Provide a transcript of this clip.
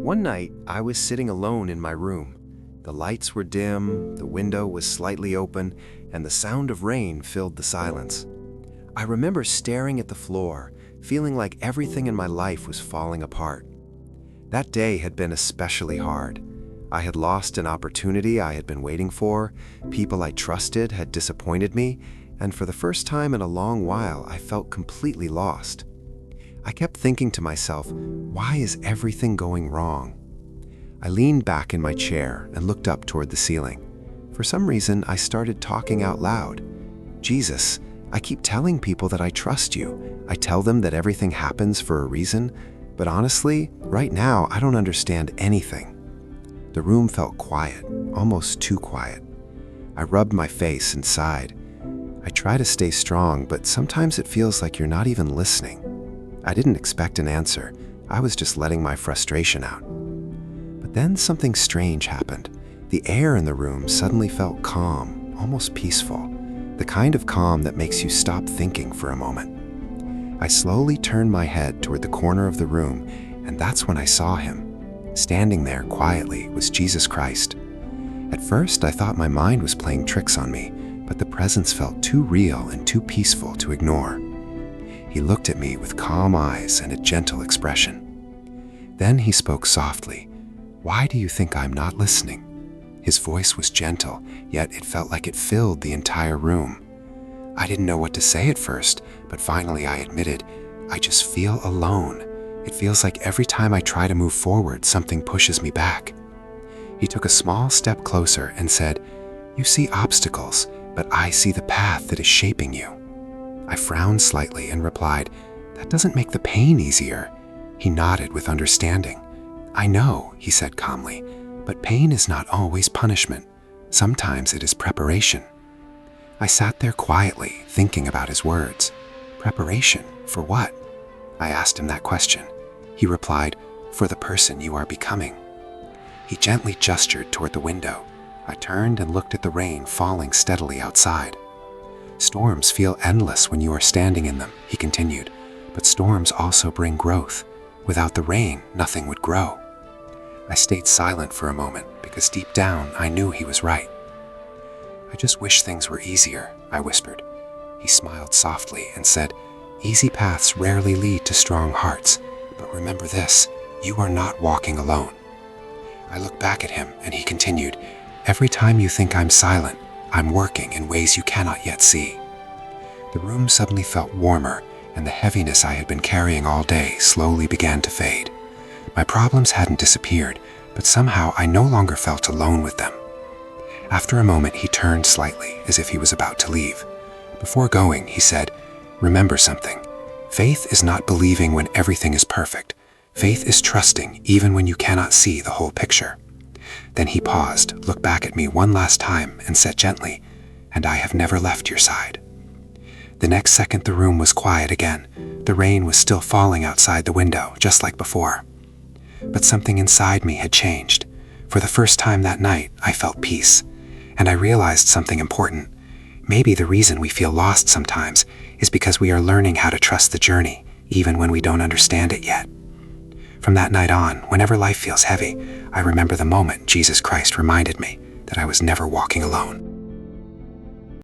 One night, I was sitting alone in my room. The lights were dim, the window was slightly open, and the sound of rain filled the silence. I remember staring at the floor, feeling like everything in my life was falling apart. That day had been especially hard. I had lost an opportunity I had been waiting for, people I trusted had disappointed me, and for the first time in a long while, I felt completely lost. I kept thinking to myself, why is everything going wrong? I leaned back in my chair and looked up toward the ceiling. For some reason, I started talking out loud. Jesus, I keep telling people that I trust you. I tell them that everything happens for a reason, but honestly, right now, I don't understand anything. The room felt quiet, almost too quiet. I rubbed my face and sighed. I try to stay strong, but sometimes it feels like you're not even listening. I didn't expect an answer. I was just letting my frustration out. But then something strange happened. The air in the room suddenly felt calm, almost peaceful, the kind of calm that makes you stop thinking for a moment. I slowly turned my head toward the corner of the room, and that's when I saw him. Standing there quietly was Jesus Christ. At first, I thought my mind was playing tricks on me, but the presence felt too real and too peaceful to ignore. He looked at me with calm eyes and a gentle expression. Then he spoke softly. "Why do you think I'm not listening?" His voice was gentle, yet it felt like it filled the entire room. I didn't know what to say at first, but finally I admitted, I just feel alone. It feels like every time I try to move forward, something pushes me back. He took a small step closer and said, "You see obstacles, but I see the path that is shaping you." I frowned slightly and replied, "That doesn't make the pain easier." He nodded with understanding. "I know," he said calmly, "but pain is not always punishment. Sometimes it is preparation." I sat there quietly, thinking about his words. Preparation? For what? I asked him that question. He replied, "For the person you are becoming." He gently gestured toward the window. I turned and looked at the rain falling steadily outside. "Storms feel endless when you are standing in them," he continued, "but storms also bring growth. Without the rain, nothing would grow." I stayed silent for a moment because deep down I knew he was right. "I just wish things were easier," I whispered. He smiled softly and said, "Easy paths rarely lead to strong hearts, but remember this, you are not walking alone." I looked back at him and he continued, "Every time you think I'm silent, I'm working in ways you cannot yet see." The room suddenly felt warmer, and the heaviness I had been carrying all day slowly began to fade. My problems hadn't disappeared, but somehow I no longer felt alone with them. After a moment, he turned slightly, as if he was about to leave. Before going, he said, "Remember something. Faith is not believing when everything is perfect. Faith is trusting even when you cannot see the whole picture." Then he paused, looked back at me one last time, and said gently, "And I have never left your side." The next second, the room was quiet again. The rain was still falling outside the window, just like before. But something inside me had changed. For the first time that night, I felt peace. And I realized something important. Maybe the reason we feel lost sometimes is because we are learning how to trust the journey, even when we don't understand it yet. From that night on, whenever life feels heavy, I remember the moment Jesus Christ reminded me that I was never walking alone.